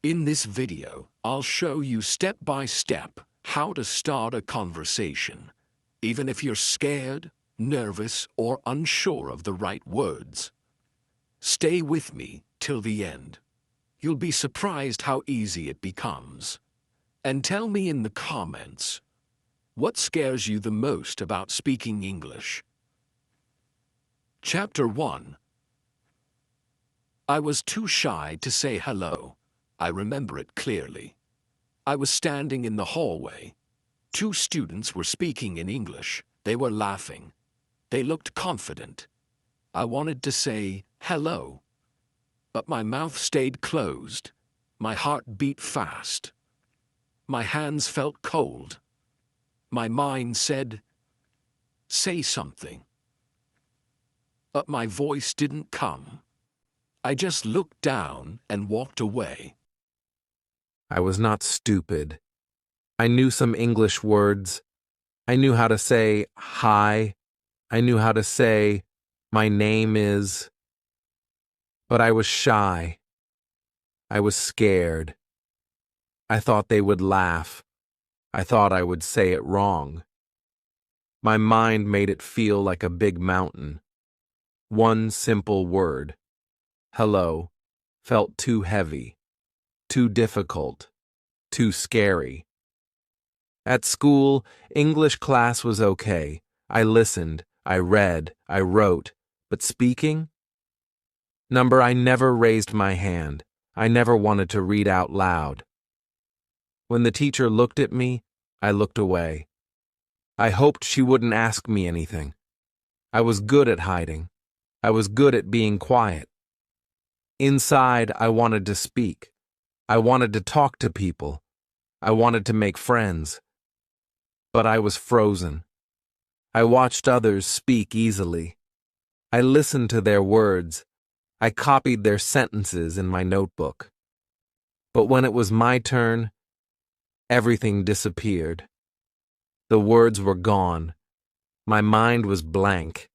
In this video, I'll show you step by step how to start a conversation, even if you're scared, nervous, or unsure of the right words. Stay with me till the end. You'll be surprised how easy it becomes. And tell me in the comments, what scares you the most about speaking English? Chapter 1. I was too shy to say hello. I remember it clearly. I was standing in the hallway. Two students were speaking in English. They were laughing. They looked confident. I wanted to say hello, but my mouth stayed closed. My heart beat fast. My hands felt cold. My mind said, "Say something." But my voice didn't come. I just looked down and walked away. I was not stupid. I knew some English words. I knew how to say hi. I knew how to say my name is. But I was shy. I was scared. I thought they would laugh. I thought I would say it wrong. My mind made it feel like a big mountain. One simple word, hello, felt too heavy, too difficult, too scary. At school, English class was okay. I listened, I read, I wrote, but speaking? I never raised my hand. I never wanted to read out loud. When the teacher looked at me, I looked away. I hoped she wouldn't ask me anything. I was good at hiding. I was good at being quiet. Inside, I wanted to speak. I wanted to talk to people. I wanted to make friends. But I was frozen. I watched others speak easily. I listened to their words. I copied their sentences in my notebook. But when it was my turn, everything disappeared. The words were gone. My mind was blank.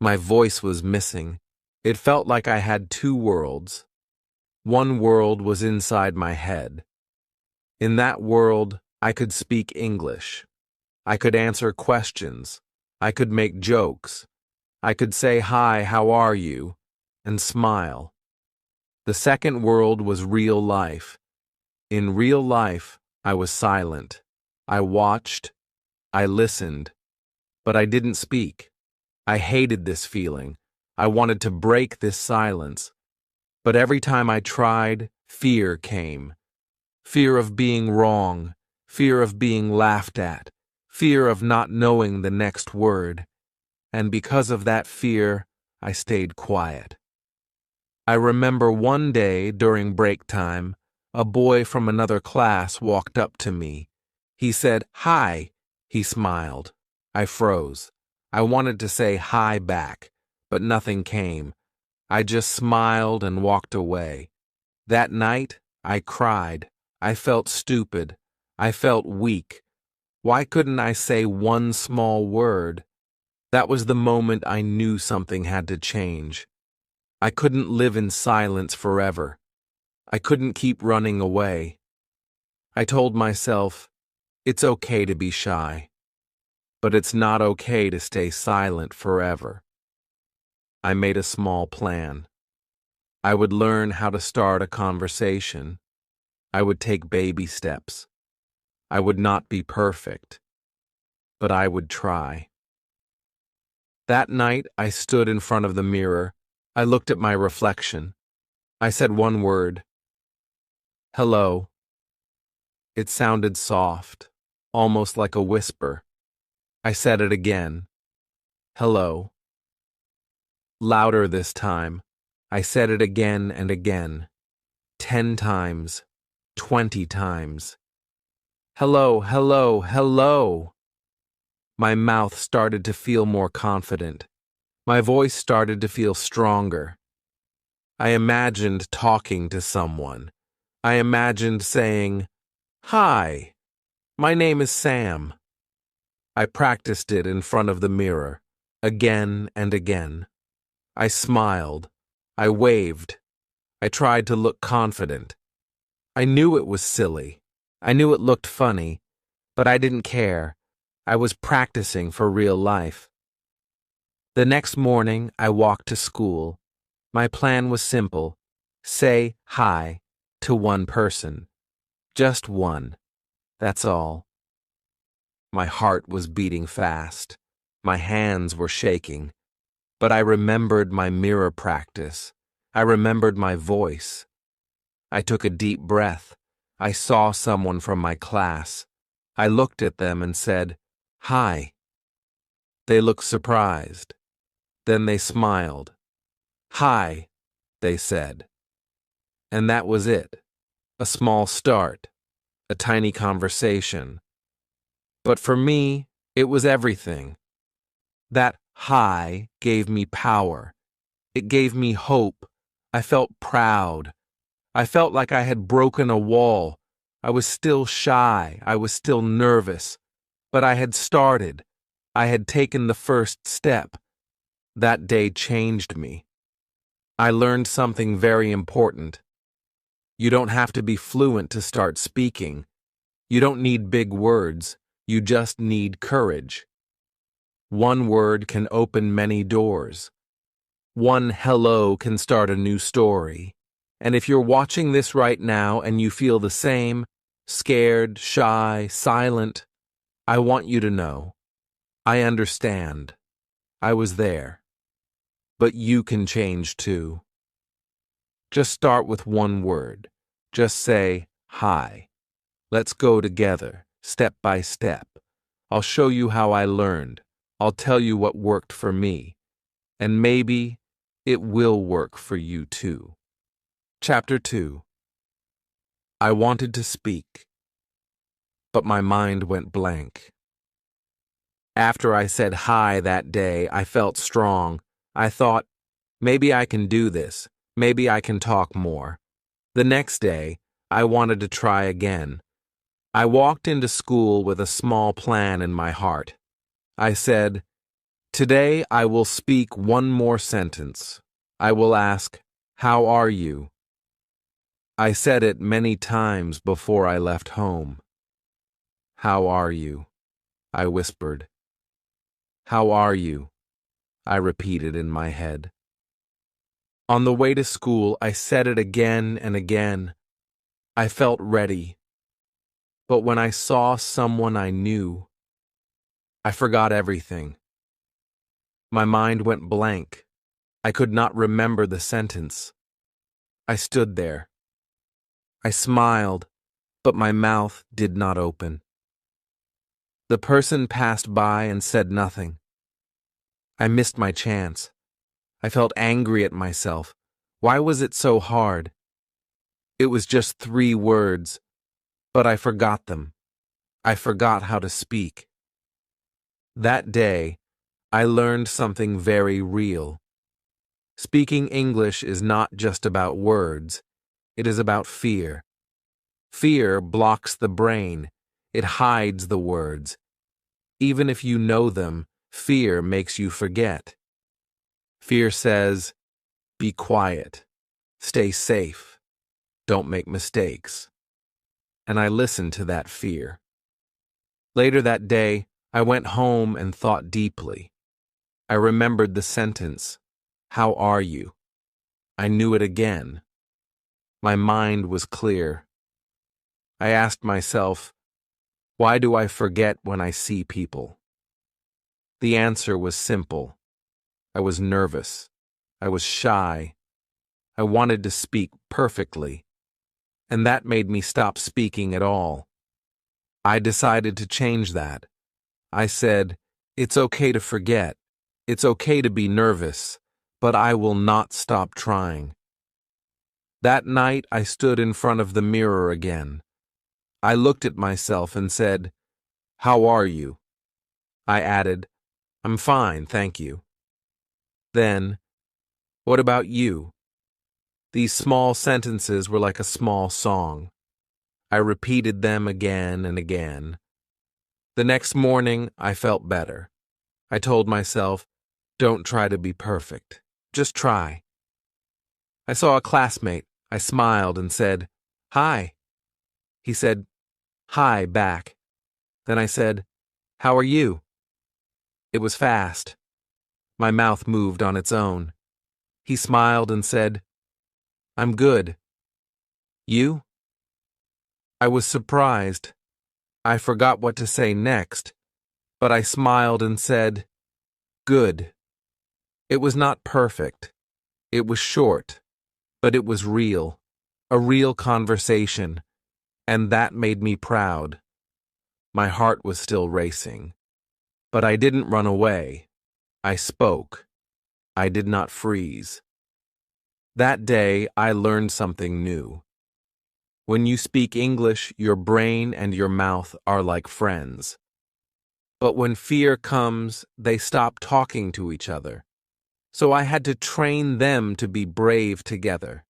My voice was missing. It felt like I had two worlds. One world was inside my head. In that world, I could speak English. I could answer questions. I could make jokes. I could say, "Hi, how are you?" and smile. The second world was real life. In real life, I was silent. I watched. I listened. But I didn't speak. I hated this feeling. I wanted to break this silence. But every time I tried, fear came. Fear of being wrong. Fear of being laughed at. Fear of not knowing the next word. And because of that fear, I stayed quiet. I remember one day during break time, a boy from another class walked up to me. He said, "Hi." He smiled. I froze. I wanted to say hi back, but nothing came. I just smiled and walked away. That night, I cried. I felt stupid. I felt weak. Why couldn't I say one small word? That was the moment I knew something had to change. I couldn't live in silence forever. I couldn't keep running away. I told myself, it's okay to be shy, but it's not okay to stay silent forever. I made a small plan. I would learn how to start a conversation. I would take baby steps. I would not be perfect, but I would try. That night, I stood in front of the mirror. I looked at my reflection. I said one word, "Hello." It sounded soft, almost like a whisper. I said it again, "Hello." Louder this time. I said it again and again, 10 times, 20 times. "Hello, hello, hello." My mouth started to feel more confident. My voice started to feel stronger. I imagined talking to someone. I imagined saying, "Hi, my name is Sam." I practiced it in front of the mirror, again and again. I smiled. I waved. I tried to look confident. I knew it was silly. I knew it looked funny, but I didn't care. I was practicing for real life. The next morning, I walked to school. My plan was simple. Say hi to one person. Just one. That's all. My heart was beating fast. My hands were shaking. But I remembered my mirror practice. I remembered my voice. I took a deep breath. I saw someone from my class. I looked at them and said, "Hi." They looked surprised. Then they smiled. "Hi," they said. And that was it. A small start. A tiny conversation. But for me, it was everything. That hi gave me power. It gave me hope. I felt proud. I felt like I had broken a wall. I was still shy. I was still nervous. But I had started. I had taken the first step. That day changed me. I learned something very important. You don't have to be fluent to start speaking. You don't need big words. You just need courage. One word can open many doors. One hello can start a new story. And if you're watching this right now and you feel the same, scared, shy, silent, I want you to know, I understand. I was there. But you can change too. Just start with one word. Just say, hi. Let's go together, step by step. I'll show you how I learned. I'll tell you what worked for me. And maybe it will work for you too. Chapter 2. I wanted to speak, but my mind went blank. After I said hi that day, I felt strong. I thought, maybe I can do this. Maybe I can talk more. The next day, I wanted to try again. I walked into school with a small plan in my heart. I said, today I will speak one more sentence. I will ask, how are you? I said it many times before I left home. How are you? I whispered. How are you? I repeated in my head. On the way to school, I said it again and again. I felt ready. But when I saw someone I knew, I forgot everything. My mind went blank. I could not remember the sentence. I stood there. I smiled, but my mouth did not open. The person passed by and said nothing. I missed my chance. I felt angry at myself. Why was it so hard? It was just 3 words, but I forgot them. I forgot how to speak. That day, I learned something very real. Speaking English is not just about words. It is about fear. Fear blocks the brain. It hides the words. Even if you know them, fear makes you forget. Fear says, be quiet. Stay safe. Don't make mistakes. And I listened to that fear. Later that day, I went home and thought deeply. I remembered the sentence, how are you? I knew it again. My mind was clear. I asked myself, why do I forget when I see people? The answer was simple. I was nervous. I was shy. I wanted to speak perfectly. And that made me stop speaking at all. I decided to change that. I said, it's okay to forget. It's okay to be nervous, but I will not stop trying. That night, I stood in front of the mirror again. I looked at myself and said, how are you? I added, I'm fine, thank you. Then, what about you? These small sentences were like a small song. I repeated them again and again. The next morning, I felt better. I told myself, don't try to be perfect. Just try. I saw a classmate. I smiled and said, hi. He said, "Hi," back. Then I said, "How are you?" It was fast. My mouth moved on its own. He smiled and said, "I'm good. You?" I was surprised. I forgot what to say next, but I smiled and said, "Good." It was not perfect. It was short, but it was real. A real conversation, and that made me proud. My heart was still racing. But I didn't run away. I spoke. I did not freeze. That day, I learned something new. When you speak English, your brain and your mouth are like friends. But when fear comes, they stop talking to each other. So I had to train them to be brave together.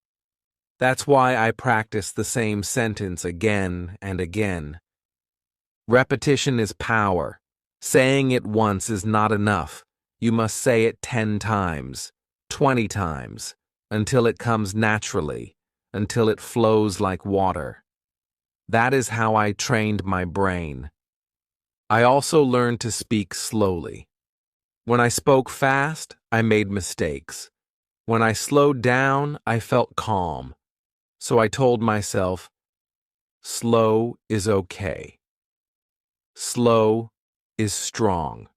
That's why I practice the same sentence again and again. Repetition is power. Saying it once is not enough. You must say it 10 times, 20 times, until it comes naturally, until it flows like water. That is how I trained my brain. I also learned to speak slowly. When I spoke fast, I made mistakes. When I slowed down, I felt calm. So I told myself, slow is okay. Slow is strong.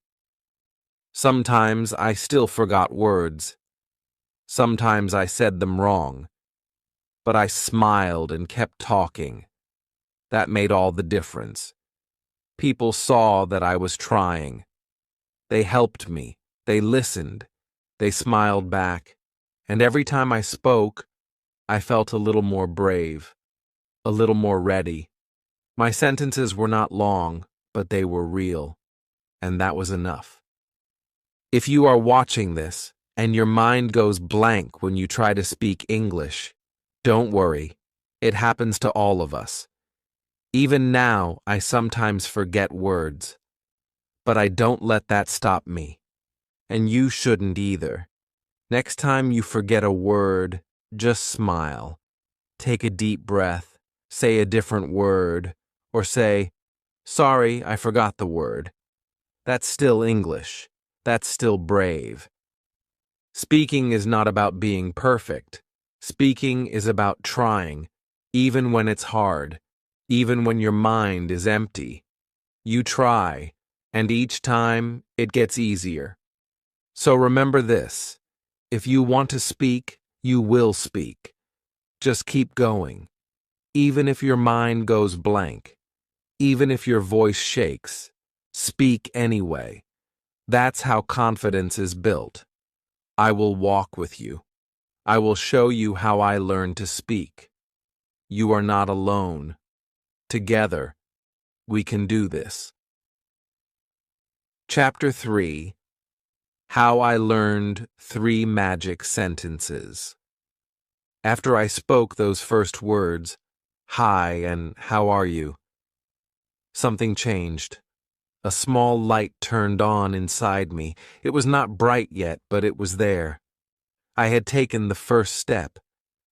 Sometimes I still forgot words. Sometimes I said them wrong. But I smiled and kept talking. That made all the difference. People saw that I was trying. They helped me. They listened. They smiled back. And every time I spoke, I felt a little more brave, a little more ready. My sentences were not long, but they were real. And that was enough. If you are watching this, and your mind goes blank when you try to speak English, don't worry. It happens to all of us. Even now, I sometimes forget words. But I don't let that stop me. And you shouldn't either. Next time you forget a word, just smile. Take a deep breath, say a different word, or say, "Sorry, I forgot the word." That's still English. That's still brave. Speaking is not about being perfect. Speaking is about trying, even when it's hard, even when your mind is empty. You try, and each time it gets easier. So remember this. If you want to speak, you will speak. Just keep going. Even if your mind goes blank, even if your voice shakes, speak anyway. That's how confidence is built. I will walk with you. I will show you how I learned to speak. You are not alone. Together, we can do this. Chapter 3: How I Learned 3 Magic Sentences. After I spoke those first words, "Hi" and "How are you?" something changed. A small light turned on inside me. It was not bright yet, but it was there. I had taken the first step.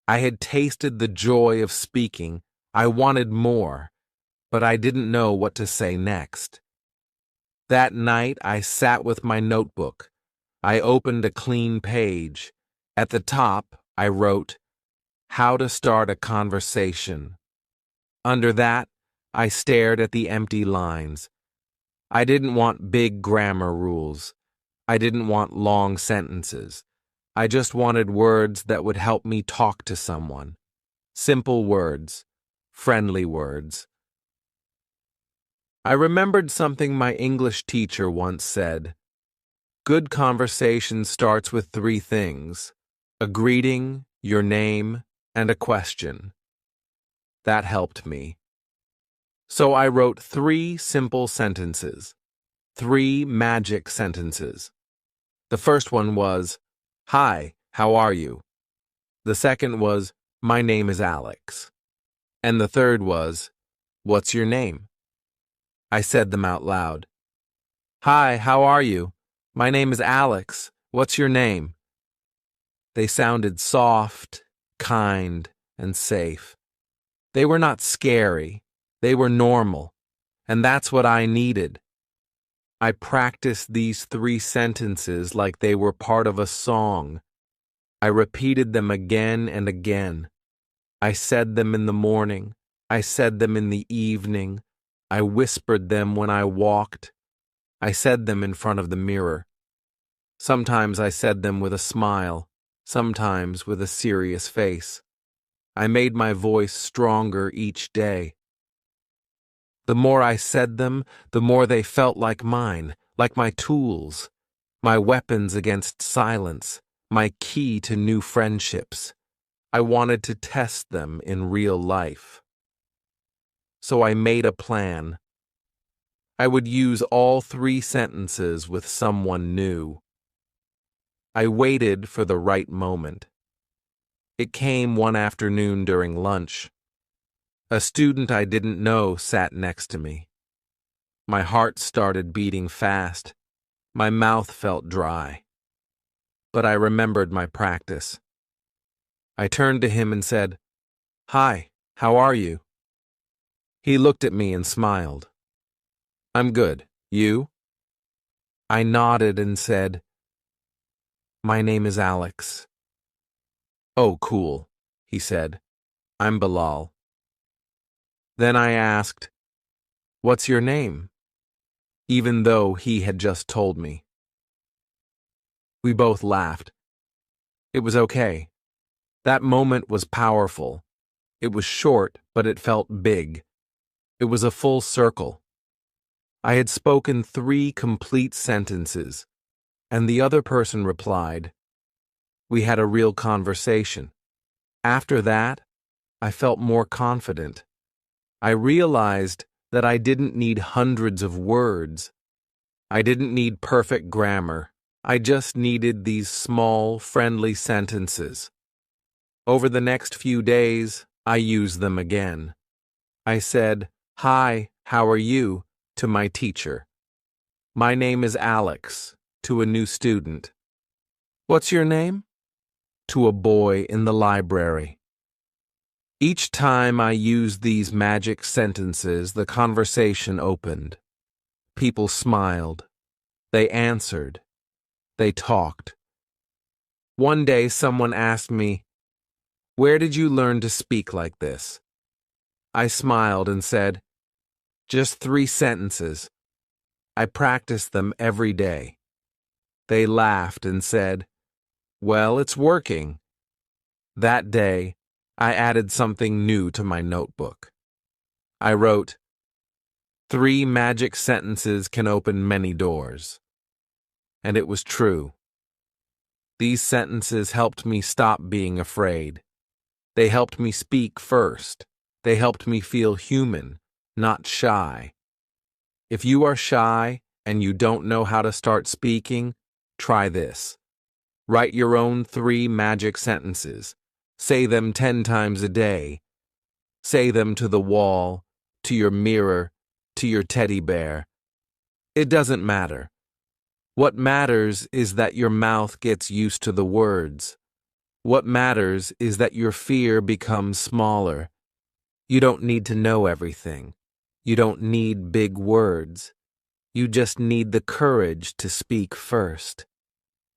I had tasted the joy of speaking. I wanted more, but I didn't know what to say next. That night, I sat with my notebook. I opened a clean page. At the top, I wrote, "How to start a conversation." Under that, I stared at the empty lines. I didn't want big grammar rules. I didn't want long sentences. I just wanted words that would help me talk to someone. Simple words, friendly words. I remembered something my English teacher once said. Good conversation starts with 3 things: a greeting, your name, and a question. That helped me. So I wrote 3 simple sentences, 3 magic sentences. The first one was, "Hi, how are you?" The second was, "My name is Alex." And the third was, "What's your name?" I said them out loud. "Hi, how are you? My name is Alex. What's your name?" They sounded soft, kind, and safe. They were not scary. They were normal, and that's what I needed. I practiced these 3 sentences like they were part of a song. I repeated them again and again. I said them in the morning. I said them in the evening. I whispered them when I walked. I said them in front of the mirror. Sometimes I said them with a smile, sometimes with a serious face. I made my voice stronger each day. The more I said them, the more they felt like mine, like my tools, my weapons against silence, my key to new friendships. I wanted to test them in real life. So I made a plan. I would use all 3 sentences with someone new. I waited for the right moment. It came one afternoon during lunch. A student I didn't know sat next to me. My heart started beating fast. My mouth felt dry. But I remembered my practice. I turned to him and said, "Hi, how are you?" He looked at me and smiled. "I'm good. You?" I nodded and said, "My name is Alex." "Oh, cool," he said. "I'm Bilal." Then I asked, "What's your name?" even though he had just told me. We both laughed. It was okay. That moment was powerful. It was short, but it felt big. It was a full circle. I had spoken 3 complete sentences, and the other person replied. We had a real conversation. After that, I felt more confident. I realized that I didn't need hundreds of words. I didn't need perfect grammar. I just needed these small, friendly sentences. Over the next few days, I used them again. I said, "Hi, how are you?" to my teacher. "My name is Alex," to a new student. "What's your name?" to a boy in the library. Each time I used these magic sentences, the conversation opened. People smiled. They answered. They talked. One day someone asked me, "Where did you learn to speak like this?" I smiled and said, "Just 3 sentences. I practice them every day." They laughed and said, "Well, it's working." That day, I added something new to my notebook. I wrote, 3 magic sentences can open many doors. And it was true. These sentences helped me stop being afraid. They helped me speak first. They helped me feel human, not shy. If you are shy and you don't know how to start speaking, try this. Write your own 3 magic sentences. Say them 10 times a day. Say them to the wall, to your mirror, to your teddy bear. It doesn't matter. What matters is that your mouth gets used to the words. What matters is that your fear becomes smaller. You don't need to know everything. You don't need big words. You just need the courage to speak first.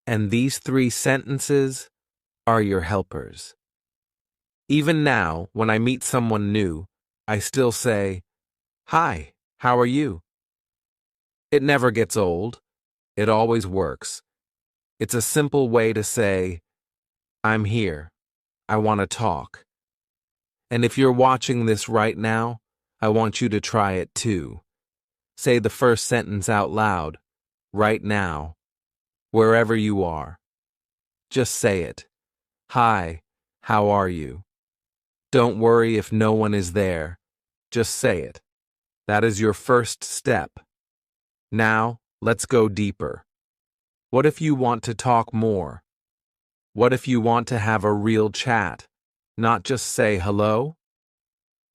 And these 3 sentences are your helpers. Even now, when I meet someone new, I still say, "Hi, how are you?" It never gets old. It always works. It's a simple way to say, "I'm here. I want to talk." And if you're watching this right now, I want you to try it too. Say the first sentence out loud, right now, wherever you are. Just say it. "Hi, how are you?" Don't worry if no one is there. Just say it. That is your first step. Now, let's go deeper. What if you want to talk more? What if you want to have a real chat, not just say hello?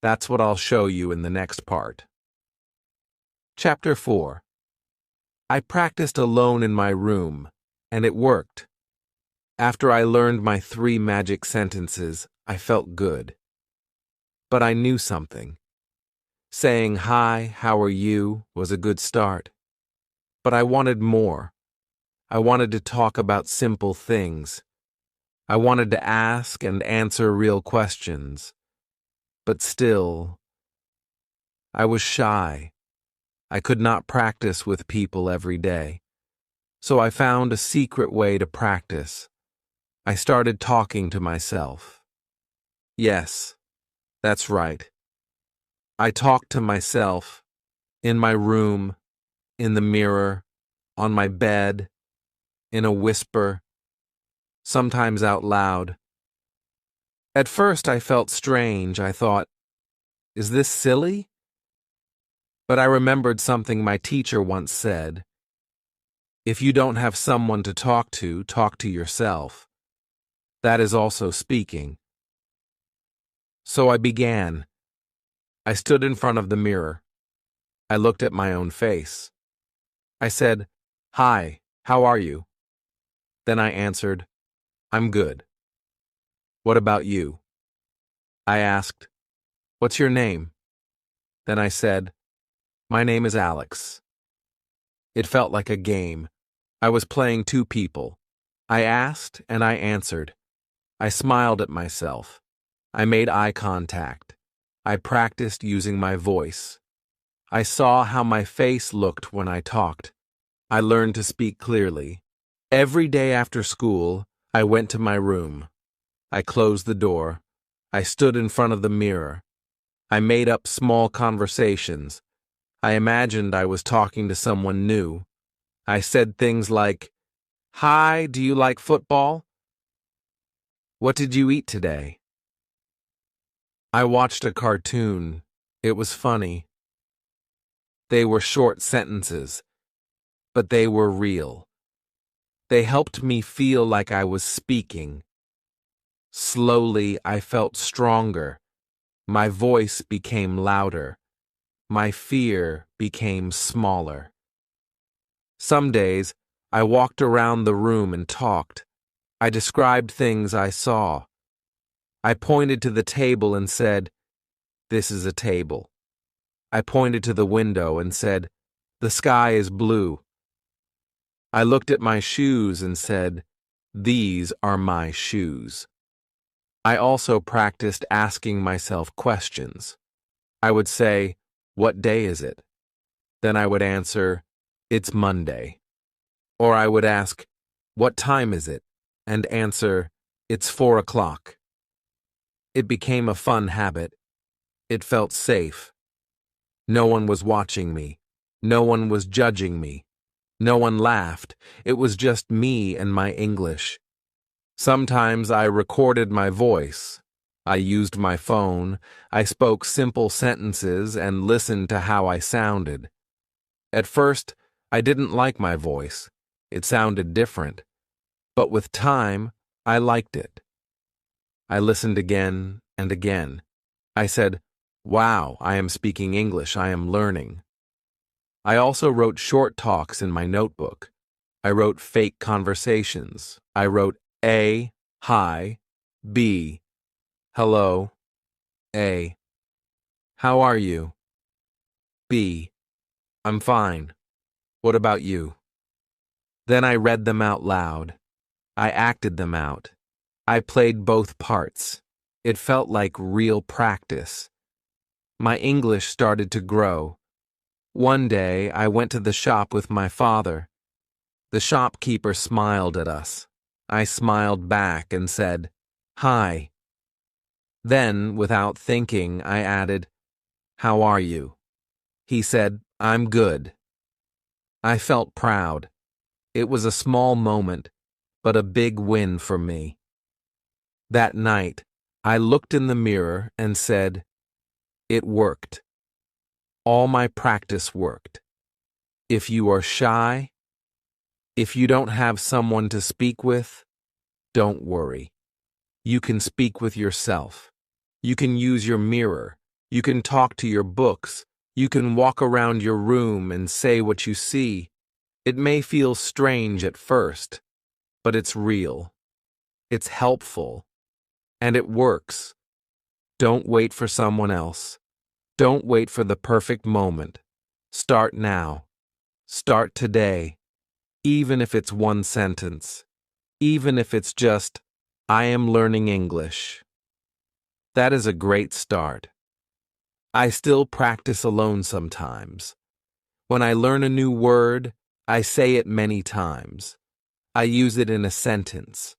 That's what I'll show you in the next part. Chapter 4. I practiced alone in my room, and it worked. After I learned my 3 magic sentences, I felt good. But I knew something. Saying hi, how are you was a good start. But I wanted more. I wanted to talk about simple things. I wanted to ask and answer real questions. But still, I was shy. I could not practice with people every day. So I found a secret way to practice. I started talking to myself. Yes, that's right. I talked to myself in my room, in the mirror, on my bed, in a whisper, sometimes out loud. At first I felt strange. I thought, is this silly? But I remembered something my teacher once said. If you don't have someone to talk to yourself. That is also speaking. So I began. I stood in front of the mirror. I looked at my own face. I said, "Hi, how are you?" Then I answered, "I'm good. What about you?" I asked, "What's your name?" Then I said, "My name is Alex." It felt like a game. I was playing two people. I asked and I answered. I smiled at myself. I made eye contact. I practiced using my voice. I saw how my face looked when I talked. I learned to speak clearly. Every day after school, I went to my room. I closed the door. I stood in front of the mirror. I made up small conversations. I imagined I was talking to someone new. I said things like, "Hi, do you like football? What did you eat today?" I watched a cartoon. It was funny. They were short sentences, but they were real. They helped me feel like I was speaking. Slowly, I felt stronger. My voice became louder. My fear became smaller. Some days, I walked around the room and talked. I described things I saw. I pointed to the table and said, "This is a table." I pointed to the window and said, "The sky is blue." I looked at my shoes and said, "These are my shoes." I also practiced asking myself questions. I would say, "What day is it?" Then I would answer, "It's Monday." Or I would ask, "What time is it?" and answer, "It's 4 o'clock." It became a fun habit. It felt safe. No one was watching me. No one was judging me. No one laughed. It was just me and my English. Sometimes I recorded my voice. I used my phone. I spoke simple sentences and listened to how I sounded. At first, I didn't like my voice. It sounded different. But with time, I liked it. I listened again and again. I said, "Wow, I am speaking English. I am learning." I also wrote short talks in my notebook. I wrote fake conversations. I wrote A, hi, B, hello, A, how are you? B, I'm fine. What about you? Then I read them out loud. I acted them out. I played both parts. It felt like real practice. My English started to grow. One day, I went to the shop with my father. The shopkeeper smiled at us. I smiled back and said, "Hi." Then, without thinking, I added, "How are you?" He said, "I'm good." I felt proud. It was a small moment, but a big win for me. That night, I looked in the mirror and said, "It worked. All my practice worked." If you are shy, if you don't have someone to speak with, don't worry. You can speak with yourself. You can use your mirror. You can talk to your books. You can walk around your room and say what you see. It may feel strange at first, but it's real. It's helpful. And it works. Don't wait for someone else. Don't wait for the perfect moment. Start now. Start today. Even if it's one sentence. Even if it's just, I am learning English. That is a great start. I still practice alone sometimes. When I learn a new word, I say it many times. I use it in a sentence.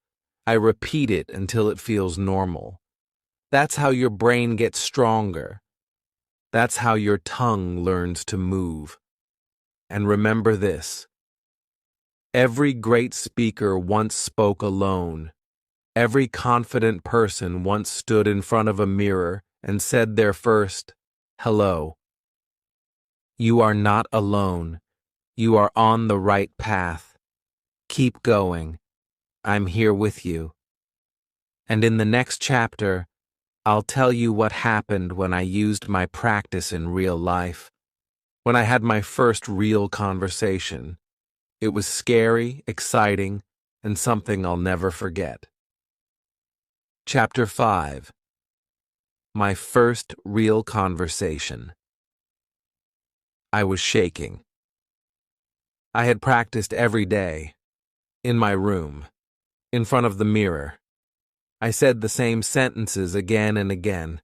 I repeat it until it feels normal. That's how your brain gets stronger. That's how your tongue learns to move. And remember this. Every great speaker once spoke alone. Every confident person once stood in front of a mirror and said their first, hello. You are not alone. You are on the right path. Keep going. I'm here with you. And in the next chapter, I'll tell you what happened when I used my practice in real life. When I had my first real conversation. It was scary, exciting, and something I'll never forget. Chapter 5. My first real conversation. I was shaking. I had practiced every day, in my room, in front of the mirror. I said the same sentences again and again.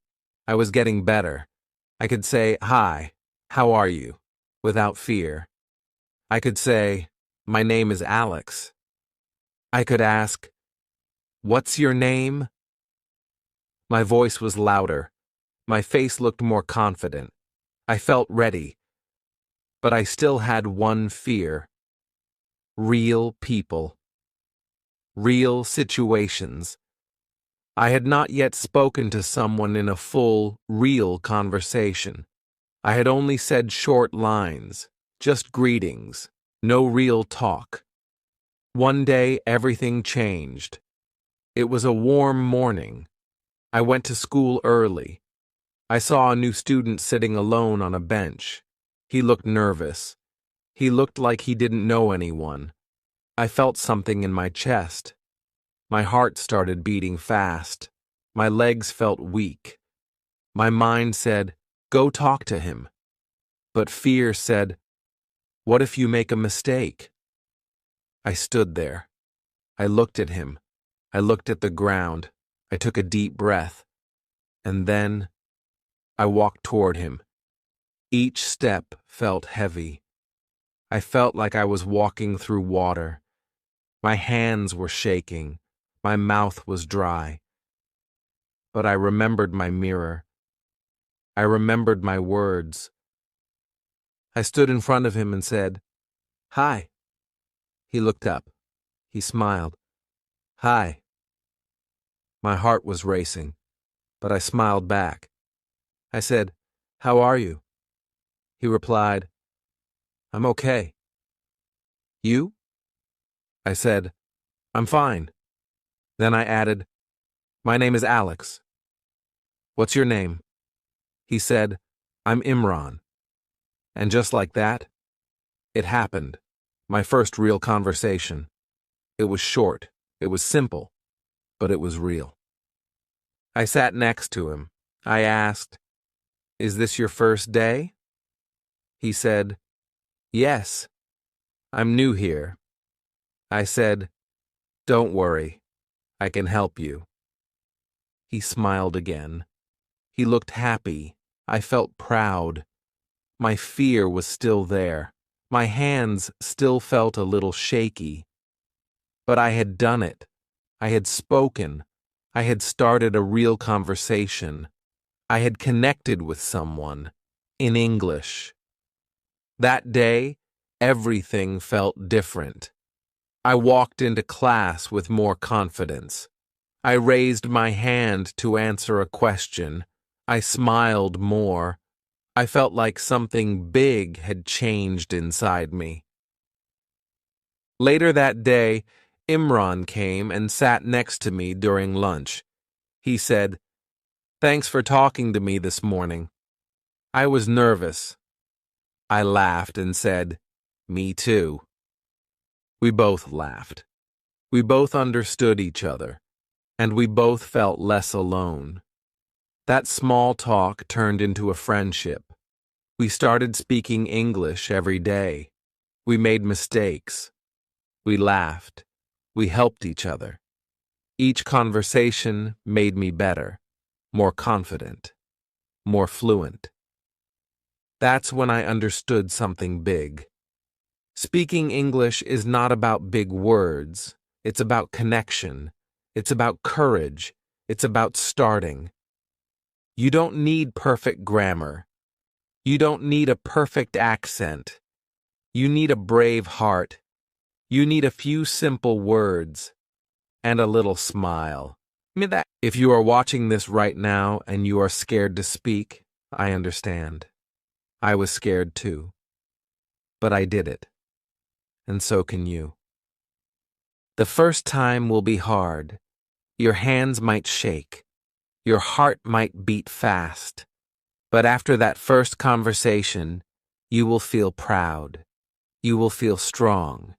I was getting better. I could say, hi, how are you, without fear. I could say, my name is Alex. I could ask, what's your name? My voice was louder. My face looked more confident. I felt ready. But I still had one fear. Real people. Real situations. I had not yet spoken to someone in a full, real conversation. I had only said short lines, just greetings, no real talk. One day, everything changed. It was a warm morning. I went to school early. I saw a new student sitting alone on a bench. He looked nervous. He looked like he didn't know anyone. I felt something in my chest. My heart started beating fast. My legs felt weak. My mind said, go talk to him. But fear said, what if you make a mistake? I stood there. I looked at him. I looked at the ground. I took a deep breath. And then I walked toward him. Each step felt heavy. I felt like I was walking through water. My hands were shaking. My mouth was dry. But I remembered my mirror. I remembered my words. I stood in front of him and said, hi. He looked up. He smiled. Hi. My heart was racing, but I smiled back. I said, how are you? He replied, I'm okay. You? I said, I'm fine. Then I added, my name is Alex. What's your name? He said, I'm Imran. And just like that, it happened. My first real conversation. It was short. It was simple. But it was real. I sat next to him. I asked, is this your first day? He said, yes. I'm new here. I said, don't worry. I can help you. He smiled again. He looked happy. I felt proud. My fear was still there. My hands still felt a little shaky. But I had done it. I had spoken. I had started a real conversation. I had connected with someone. In English. That day, everything felt different. I walked into class with more confidence. I raised my hand to answer a question. I smiled more. I felt like something big had changed inside me. Later that day, Imran came and sat next to me during lunch. He said, thanks for talking to me this morning. I was nervous. I laughed and said, me too. We both laughed. We both understood each other, and we both felt less alone. That small talk turned into a friendship. We started speaking English every day. We made mistakes. We laughed. We helped each other. Each conversation made me better, more confident, more fluent. That's when I understood something big. Speaking English is not about big words. It's about connection. It's about courage. It's about starting. You don't need perfect grammar. You don't need a perfect accent. You need a brave heart. You need a few simple words and a little smile. If you are watching this right now and you are scared to speak, I understand. I was scared too. But I did it. And so can you. The first time will be hard. Your hands might shake. Your heart might beat fast. But after that first conversation, you will feel proud. You will feel strong.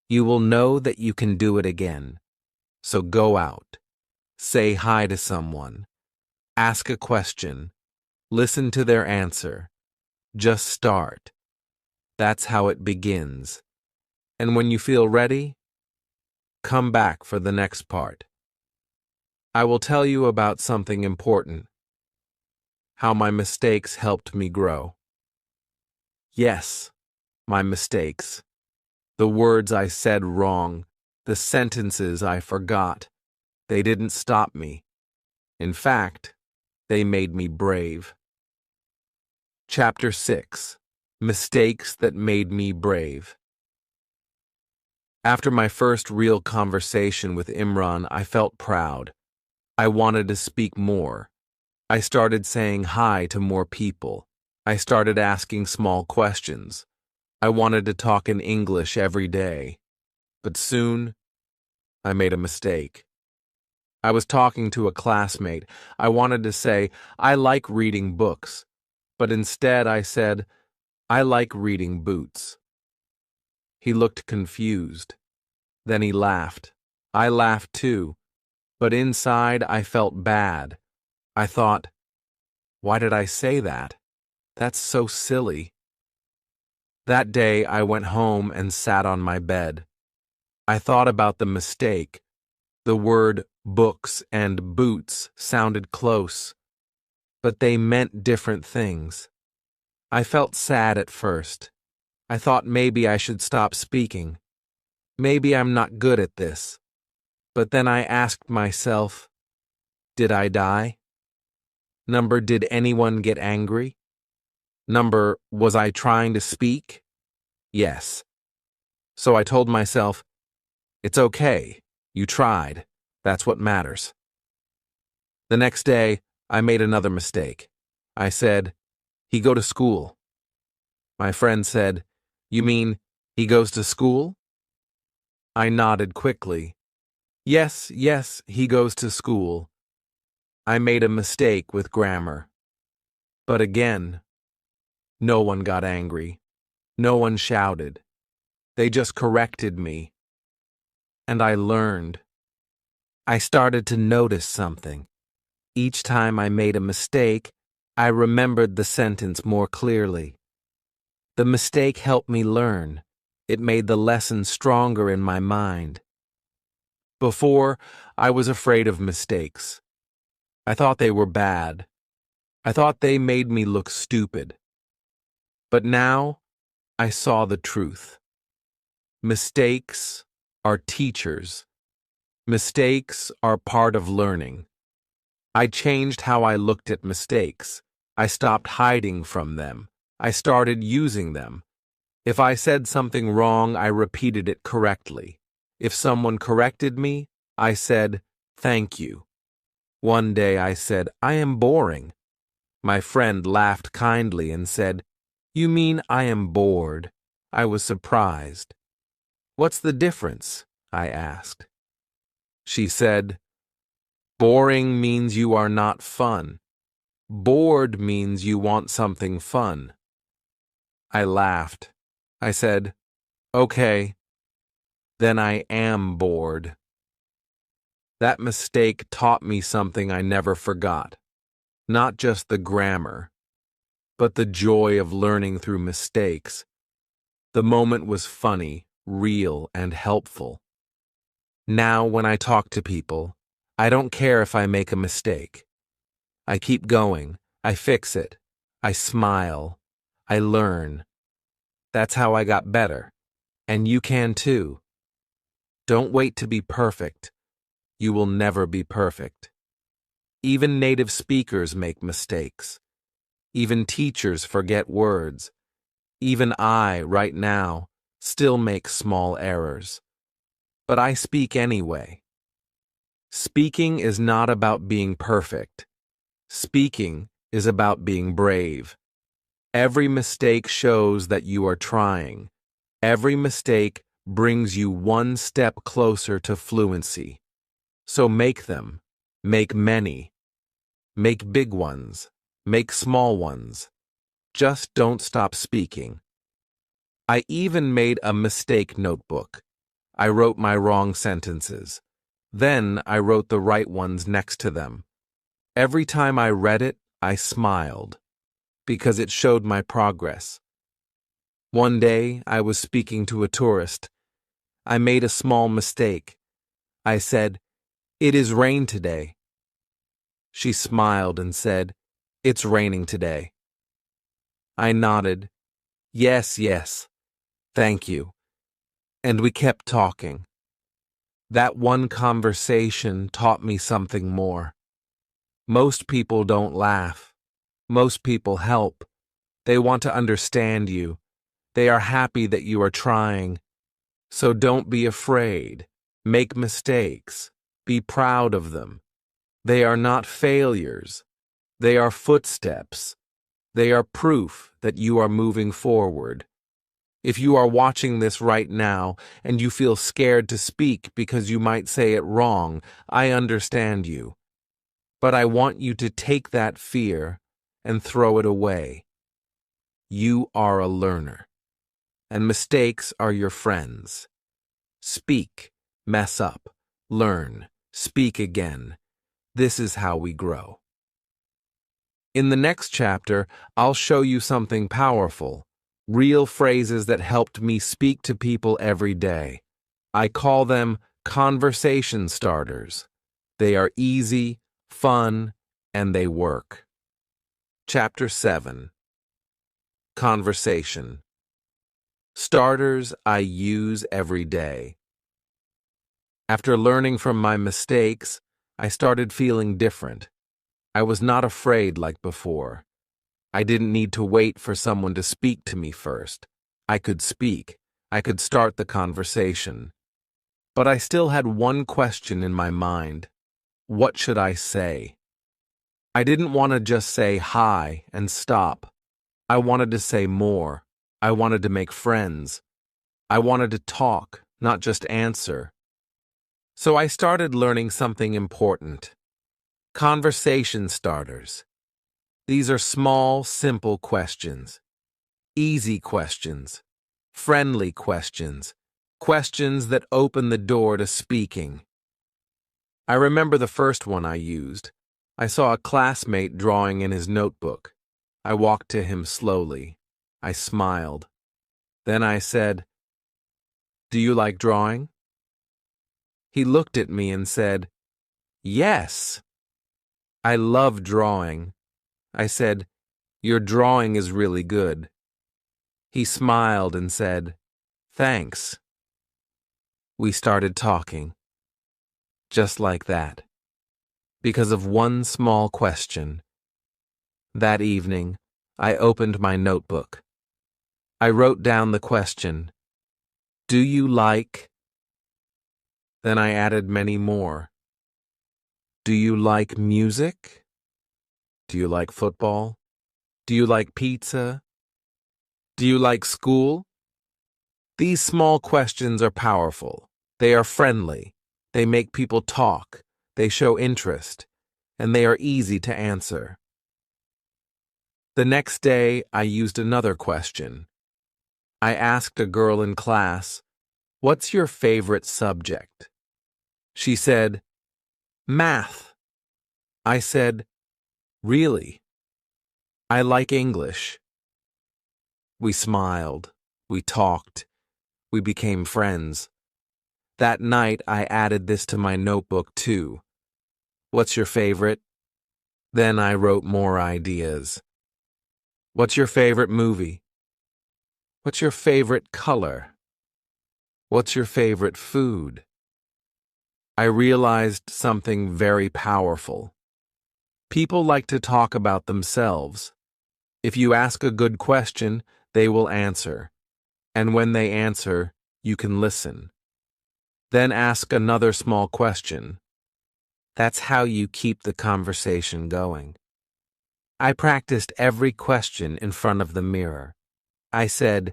You will know that you can do it again. So go out. Say hi to someone. Ask a question. Listen to their answer. Just start. That's how it begins. And when you feel ready, come back for the next part. I will tell you about something important. How my mistakes helped me grow. Yes, my mistakes. The words I said wrong, the sentences I forgot, they didn't stop me. In fact, they made me brave. Chapter 6. Mistakes that made me brave. After my first real conversation with Imran, I felt proud. I wanted to speak more. I started saying hi to more people. I started asking small questions. I wanted to talk in English every day. But soon, I made a mistake. I was talking to a classmate. I wanted to say, I like reading books. But instead I said, I like reading boots. He looked confused. Then he laughed. I laughed too. But inside I felt bad. I thought, why did I say that? That's so silly. That day I went home and sat on my bed. I thought about the mistake. The word books and boots sounded close, but they meant different things. I felt sad at first. I thought maybe I should stop speaking. Maybe I'm not good at this. But then I asked myself, did I die? Number, did anyone get angry? Number, was I trying to speak? Yes. So I told myself, it's okay. You tried. That's what matters. The next day, I made another mistake. I said, he go to school. My friend said, you mean he goes to school? I nodded quickly. Yes, he goes to school. I made a mistake with grammar. But again, no one got angry. No one shouted. They just corrected me. And I learned. I started to notice something. Each time I made a mistake, I remembered the sentence more clearly. The mistake helped me learn. It made the lesson stronger in my mind. Before, I was afraid of mistakes. I thought they were bad. I thought they made me look stupid. But now, I saw the truth. Mistakes are teachers. Mistakes are part of learning. I changed how I looked at mistakes. I stopped hiding from them. I started using them. If I said something wrong, I repeated it correctly. If someone corrected me, I said, thank you. One day I said, I am boring. My friend laughed kindly and said, you mean I am bored? I was surprised. What's the difference? I asked. She said, boring means you are not fun. Bored means you want something fun. I laughed. I said, okay, then I am bored. That mistake taught me something I never forgot. not just the grammar, but the joy of learning through mistakes. The moment was funny, real, and helpful. Now, when I talk to people, I don't care if I make a mistake. I keep going, I fix it, I smile, I learn. That's how I got better. And you can too. Don't wait to be perfect. You will never be perfect. Even native speakers make mistakes. Even teachers forget words. Even I, right now, still make small errors. But I speak anyway. Speaking is not about being perfect. Speaking is about being brave. Every mistake shows that you are trying. Every mistake brings you one step closer to fluency. So make them. Make many. Make big ones. Make small ones. Just don't stop speaking. I even made a mistake notebook. I wrote my wrong sentences. Then I wrote the right ones next to them. Every time I read it, I smiled, because it showed my progress. One day, I was speaking to a tourist. I made a small mistake. I said, "It is rain today." She smiled and said, "It's raining today." I nodded, "Yes, yes, thank you." And we kept talking. That one conversation taught me something more. Most people don't laugh. Most people help. They want to understand you. They are happy that you are trying. So don't be afraid. Make mistakes. Be proud of them. They are not failures. They are footsteps. They are proof that you are moving forward. If you are watching this right now and you feel scared to speak because you might say it wrong, I understand you. But I want you to take that fear and throw it away. You are a learner, and mistakes are your friends. Speak, mess up, learn, speak again. This is how we grow. In the next chapter, I'll show you something powerful, real phrases that helped me speak to people every day. I call them conversation starters. They are easy, fun, and they work. Chapter 7. Conversation. Starters I use every day. After learning from my mistakes, I started feeling different. I was not afraid like before. I didn't need to wait for someone to speak to me first. I could speak. I could start the conversation. But I still had one question in my mind. What should I say? I didn't want to just say hi and stop. I wanted to say more. I wanted to make friends. I wanted to talk, not just answer. So I started learning something important. Conversation starters. These are small, simple questions. Easy questions. Friendly questions. Questions that open the door to speaking. I remember the first one I used. I saw a classmate drawing in his notebook. I walked to him slowly. I smiled. Then I said, "Do you like drawing?" He looked at me and said, "Yes." "I love drawing." I said, "Your drawing is really good." He smiled and said, "Thanks." We started talking. Just like that. Because of one small question. That evening, I opened my notebook. I wrote down the question, "Do you like?" Then I added many more. "Do you like music? Do you like football? Do you like pizza? Do you like school?" These small questions are powerful. They are friendly. They make people talk. They show interest. And they are easy to answer. The next day, I used another question. I asked a girl in class, "What's your favorite subject?" She said, "Math." I said, Really? I like English. We smiled. We talked. We became friends. That night, I added this to my notebook, too. What's your favorite? Then I wrote more ideas. What's your favorite movie? What's your favorite color? What's your favorite food? I realized something very powerful. People like to talk about themselves. If you ask a good question, they will answer. And when they answer, you can listen. Then ask another small question. That's how you keep the conversation going. I practiced every question in front of the mirror. I said,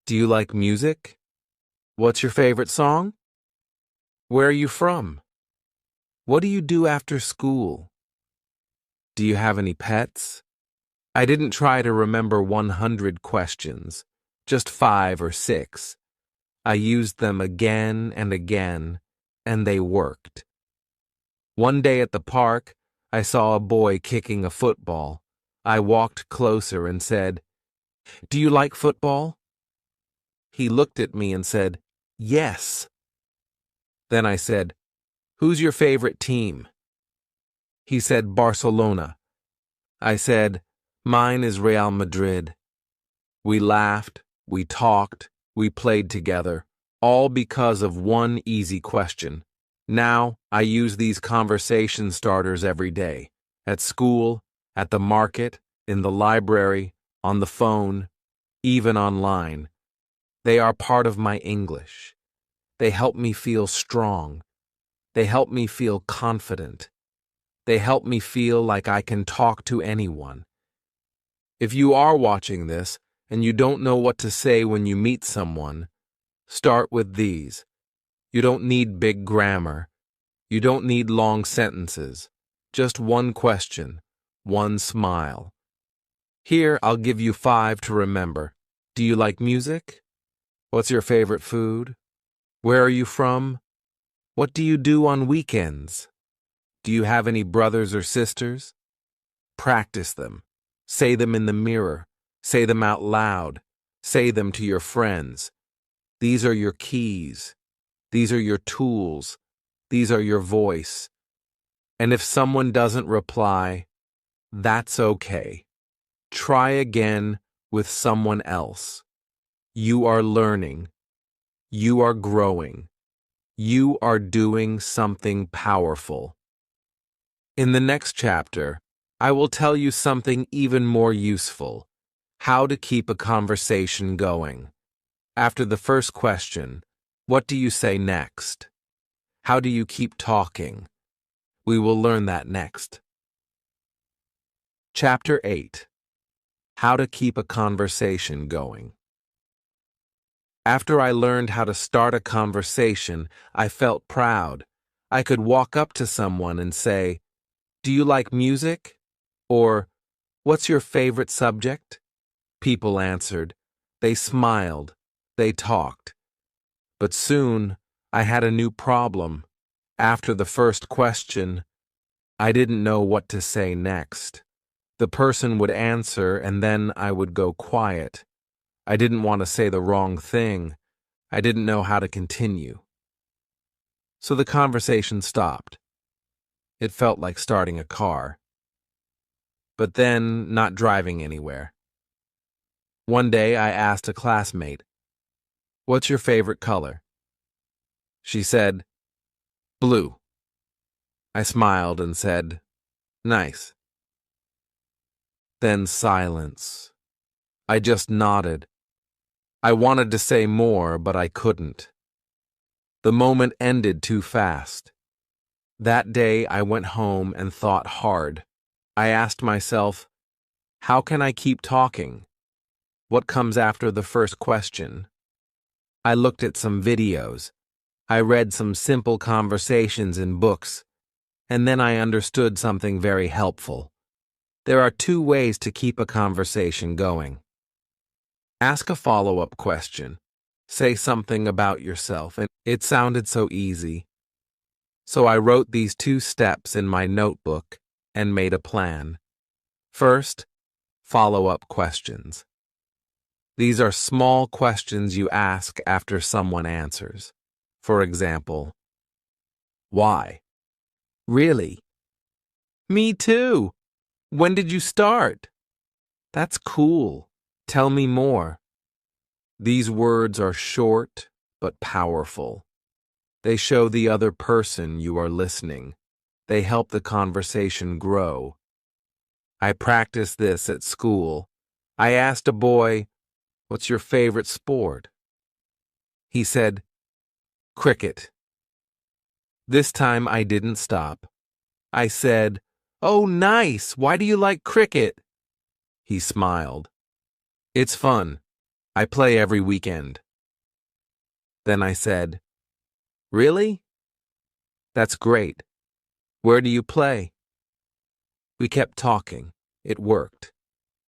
"Do you like music? What's your favorite song? Where are you from? What do you do after school? Do you have any pets?" I didn't try to remember 100 questions, just 5 or 6. I used them again and again, and they worked. One day at the park, I saw a boy kicking a football. I walked closer and said, "Do you like football?" He looked at me and said, "Yes." Then I said, "Who's your favorite team?" He said, "Barcelona." I said, "Mine is Real Madrid." We laughed, we talked, we played together, all because of one easy question. Now, I use these conversation starters every day, at school, at the market, in the library, on the phone, even online. They are part of my English. They help me feel strong. They help me feel confident. They help me feel like I can talk to anyone. If you are watching this and you don't know what to say when you meet someone, start with these. You don't need big grammar. You don't need long sentences. Just one question, one smile. Here, I'll give you 5 to remember. Do you like music? What's your favorite food? Where are you from? What do you do on weekends? Do you have any brothers or sisters? Practice them. Say them in the mirror. Say them out loud. Say them to your friends. These are your keys. These are your tools. These are your voice. And if someone doesn't reply, that's okay. Try again with someone else. You are learning. You are growing. You are doing something powerful. In the next chapter, I will tell you something even more useful: how to keep a conversation going. After the first question, what do you say next? How do you keep talking? We will learn that next. Chapter 8: How to keep a conversation going. After I learned how to start a conversation, I felt proud. I could walk up to someone and say, "Do you like music?" Or, "What's your favorite subject?" People answered. They smiled. They talked. But soon, I had a new problem. After the first question, I didn't know what to say next. The person would answer, and then I would go quiet. I didn't want to say the wrong thing. I didn't know how to continue. So the conversation stopped. It felt like starting a car. But then, not driving anywhere. One day, I asked a classmate, "What's your favorite color?" She said, "Blue." I smiled and said, "Nice." Then silence. I just nodded. I wanted to say more, but I couldn't. The moment ended too fast. That day, I went home and thought hard. I asked myself, how can I keep talking? What comes after the first question? I looked at some videos. I read some simple conversations in books. And then I understood something very helpful. There are 2 ways to keep a conversation going. Ask a follow-up question. Say something about yourself, and it sounded so easy. So I wrote these 2 steps in my notebook and made a plan. First, follow-up questions. These are small questions you ask after someone answers. For example, why? Really? Me too. When did you start? That's cool. Tell me more. These words are short but powerful. They show the other person you are listening. They help the conversation grow. I practiced this at school. I asked a boy, "What's your favorite sport?" He said, "Cricket." This time I didn't stop. I said, "Oh, nice. Why do you like cricket?" He smiled. "It's fun. I play every weekend." Then I said, "Really? That's great. Where do you play?" We kept talking. It worked.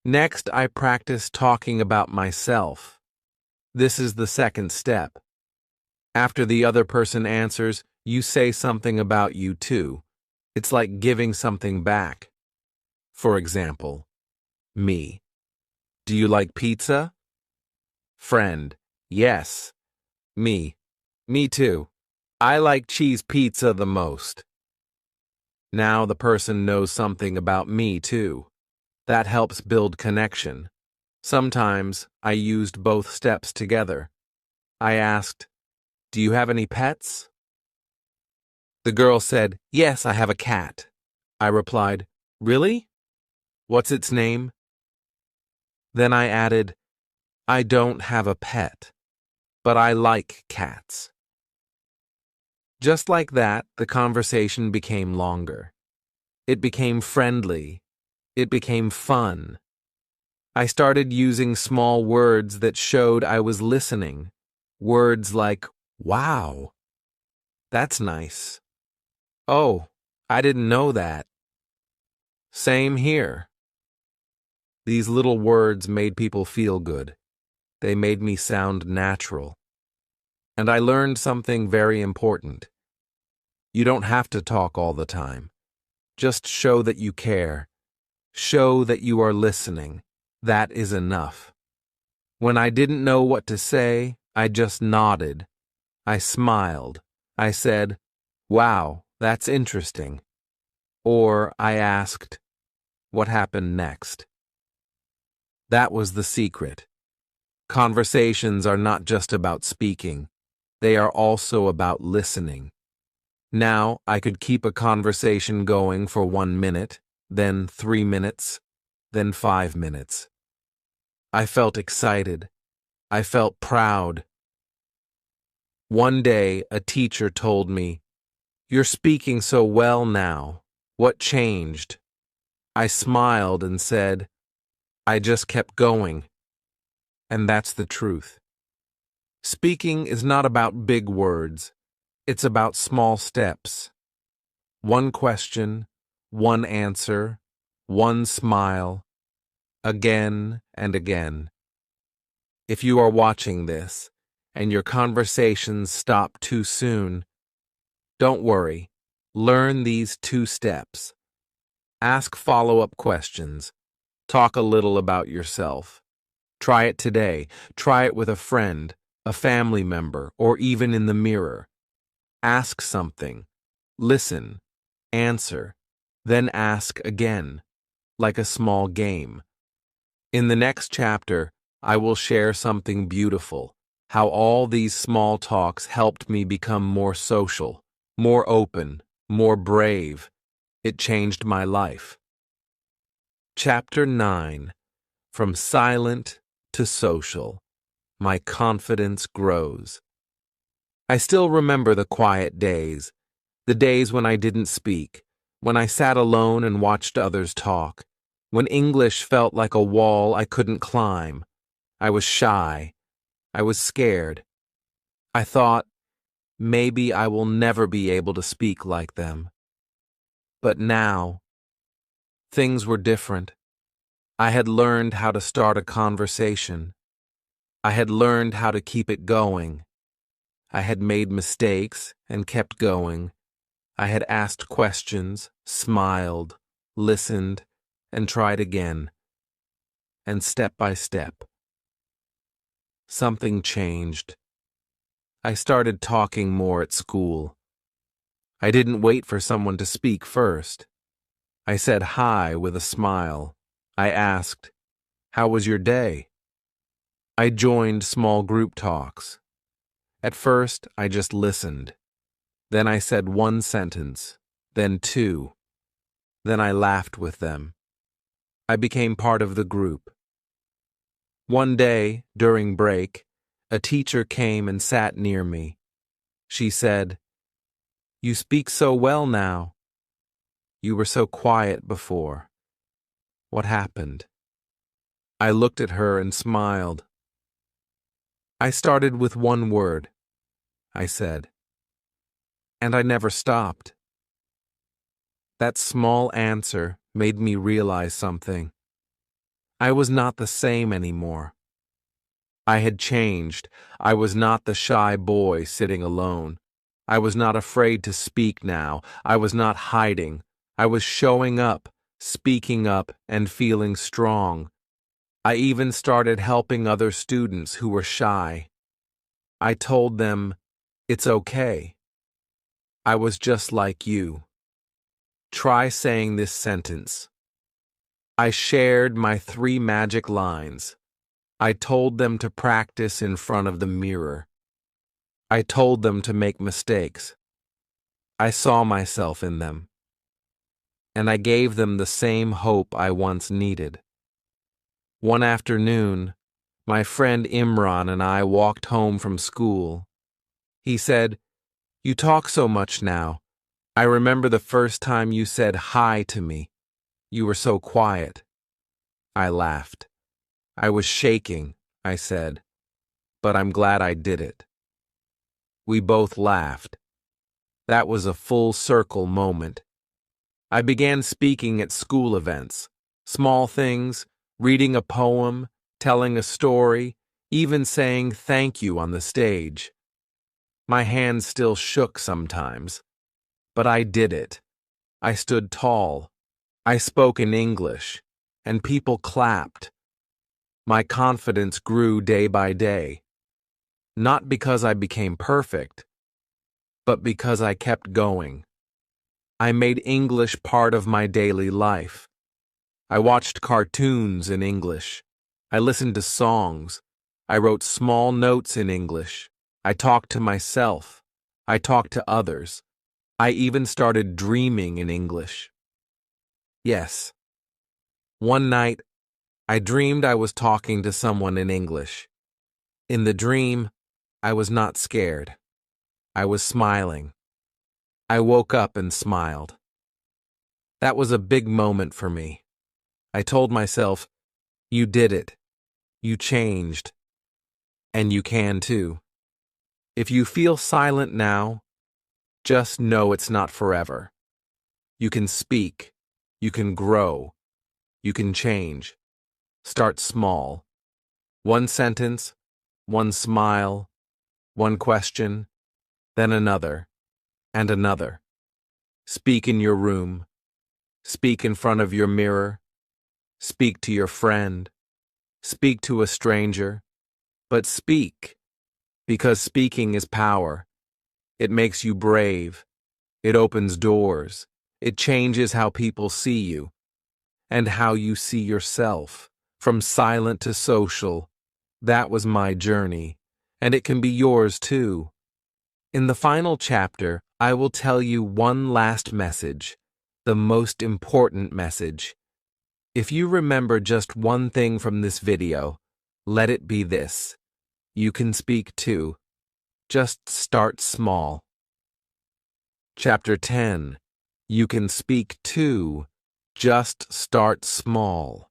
Next, I practiced talking about myself. This is the second step. After the other person answers, you say something about you too. It's like giving something back. For example, me. Do you like pizza? Friend. Yes. Me. Me too. I like cheese pizza the most. Now the person knows something about me too. That helps build connection. Sometimes I used both steps together. I asked, "Do you have any pets?" The girl said, "Yes, I have a cat." I replied, "Really? What's its name?" Then I added, "I don't have a pet, but I like cats." Just like that, the conversation became longer. It became friendly. It became fun. I started using small words that showed I was listening. Words like, "Wow, that's nice. Oh, I didn't know that. Same here." These little words made people feel good. They made me sound natural. And I learned something very important. You don't have to talk all the time. Just show that you care. Show that you are listening. That is enough. When I didn't know what to say, I just nodded. I smiled. I said, "Wow, that's interesting." Or I asked, "What happened next?" That was the secret. Conversations are not just about speaking. They are also about listening. Now I could keep a conversation going for 1 minute, then 3 minutes, then 5 minutes. I felt excited. I felt proud. One day, a teacher told me, "You're speaking so well now. What changed?" I smiled and said, "I just kept going." And that's the truth. Speaking is not about big words. It's about small steps. One question, one answer, one smile, again and again. If you are watching this, and your conversations stop too soon, don't worry. Learn these 2 steps. Ask follow-up questions. Talk a little about yourself. Try it today. Try it with a friend, a family member, or even in the mirror. Ask something. Listen. Answer. Then ask again, like a small game. In the next chapter, I will share something beautiful, how all these small talks helped me become more social, more open, more brave. It changed my life. Chapter 9. From silent to social. My confidence grows. I still remember the quiet days, the days when I didn't speak, when I sat alone and watched others talk, when English felt like a wall I couldn't climb. I was shy. I was scared. I thought, maybe I will never be able to speak like them. But now, things were different. I had learned how to start a conversation. I had learned how to keep it going. I had made mistakes and kept going. I had asked questions, smiled, listened, and tried again. And step by step, something changed. I started talking more at school. I didn't wait for someone to speak first. I said hi with a smile. I asked, "How was your day?" I joined small group talks. At first, I just listened. Then I said one sentence, then two. Then I laughed with them. I became part of the group. One day, during break, a teacher came and sat near me. She said, "You speak so well now. You were so quiet before. What happened?" I looked at her and smiled. "I started with one word," I said, "and I never stopped." That small answer made me realize something. I was not the same anymore. I had changed. I was not the shy boy sitting alone. I was not afraid to speak now. I was not hiding. I was showing up, speaking up, and feeling strong. I even started helping other students who were shy. I told them, "It's okay. I was just like you." Try saying this sentence. I shared my 3 magic lines. I told them to practice in front of the mirror. I told them to make mistakes. I saw myself in them. And I gave them the same hope I once needed. One afternoon, my friend Imran and I walked home from school. He said, "You talk so much now. I remember the first time you said hi to me. You were so quiet." I laughed. "I was shaking," I said, "but I'm glad I did it." We both laughed. That was a full circle moment. I began speaking at school events, small things, reading a poem, telling a story, even saying thank you on the stage. My hands still shook sometimes, but I did it. I stood tall. I spoke in English, and people clapped. My confidence grew day by day, not because I became perfect, but because I kept going. I made English part of my daily life. I watched cartoons in English. I listened to songs. I wrote small notes in English. I talked to myself. I talked to others. I even started dreaming in English. Yes. One night, I dreamed I was talking to someone in English. In the dream, I was not scared. I was smiling. I woke up and smiled. That was a big moment for me. I told myself, "You did it. You changed. And you can too." If you feel silent now, just know it's not forever. You can speak. You can grow. You can change. Start small. One sentence, one smile, one question, then another, and another. Speak in your room. Speak in front of your mirror. Speak to your friend. Speak to a stranger. But speak, because speaking is power. It makes you brave. It opens doors. It changes how people see you and how you see yourself. From silent to social, that was my journey, and it can be yours too. In the final chapter, I will tell you one last message, the most important message. If you remember just one thing from this video, let it be this: you can speak too. Just start small. Chapter 10. You can speak too. Just start small.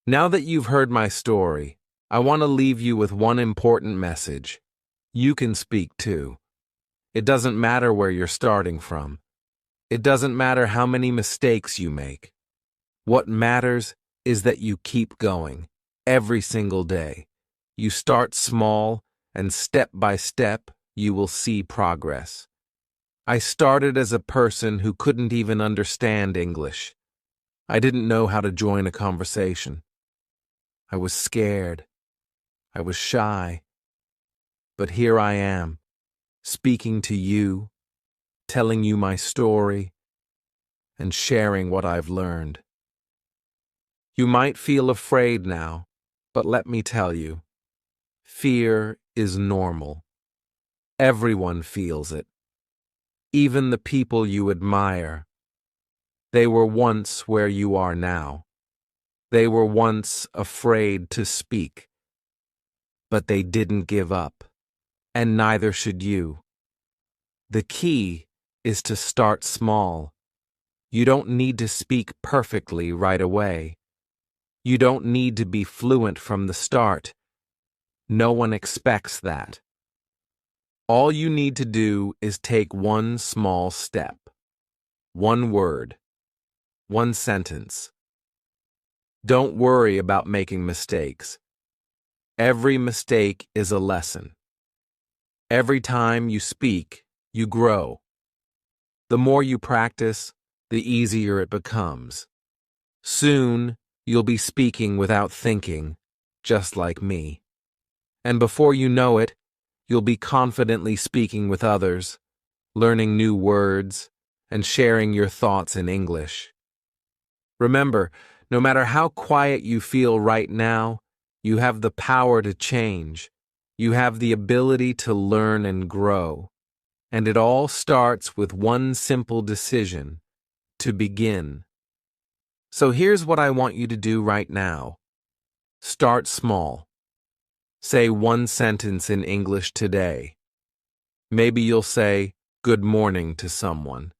Now that you've heard my story, I want to leave you with one important message. You can speak too. It doesn't matter where you're starting from. It doesn't matter how many mistakes you make. What matters is that you keep going every single day. You start small, and step by step, you will see progress. I started as a person who couldn't even understand English. I didn't know how to join a conversation. I was scared. I was shy. But here I am, speaking to you, telling you my story, and sharing what I've learned. You might feel afraid now, but let me tell you, fear is normal. Everyone feels it. Even the people you admire. They were once where you are now. They were once afraid to speak. But they didn't give up, and neither should you. The key is to start small. You don't need to speak perfectly right away. You don't need to be fluent from the start. No one expects that. All you need to do is take one small step. One word. One sentence. Don't worry about making mistakes. Every mistake is a lesson. Every time you speak, you grow. The more you practice, the easier it becomes. Soon, you'll be speaking without thinking, just like me. And before you know it, you'll be confidently speaking with others, learning new words, and sharing your thoughts in English. Remember, no matter how quiet you feel right now, you have the power to change. You have the ability to learn and grow. And it all starts with one simple decision: to begin. So here's what I want you to do right now. Start small. Say one sentence in English today. Maybe you'll say, "Good morning" to someone.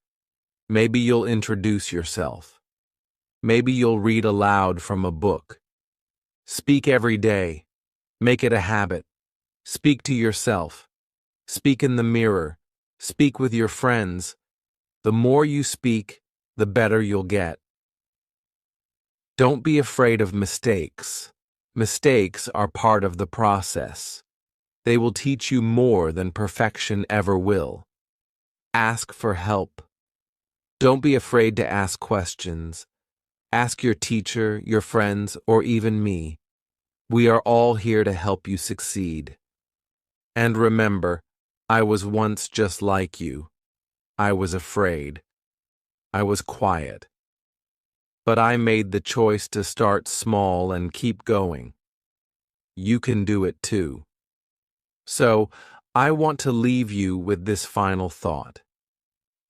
Maybe you'll introduce yourself. Maybe you'll read aloud from a book. Speak every day. Make it a habit. Speak to yourself. Speak in the mirror. Speak with your friends. The more you speak, the better you'll get. Don't be afraid of mistakes. Mistakes are part of the process. They will teach you more than perfection ever will. Ask for help. Don't be afraid to ask questions. Ask your teacher, your friends, or even me. We are all here to help you succeed. And remember, I was once just like you. I was afraid. I was quiet. But I made the choice to start small and keep going. You can do it too. So, I want to leave you with this final thought.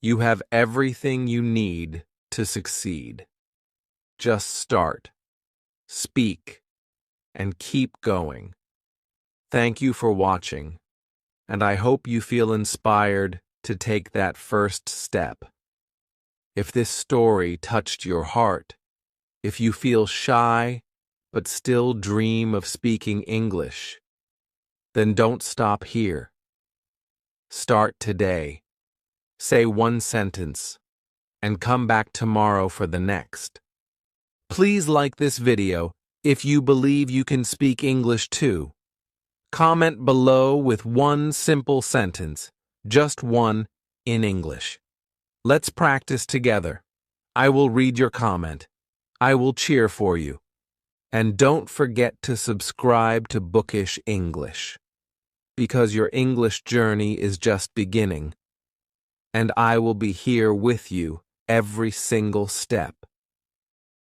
You have everything you need to succeed. Just start, speak, and keep going. Thank you for watching, and I hope you feel inspired to take that first step. If this story touched your heart, if you feel shy but still dream of speaking English, then don't stop here. Start today. Say one sentence, and come back tomorrow for the next. Please like this video if you believe you can speak English too. Comment below with one simple sentence, just one, in English. Let's practice together. I will read your comment. I will cheer for you. And don't forget to subscribe to Bookish English, because your English journey is just beginning, and I will be here with you every single step.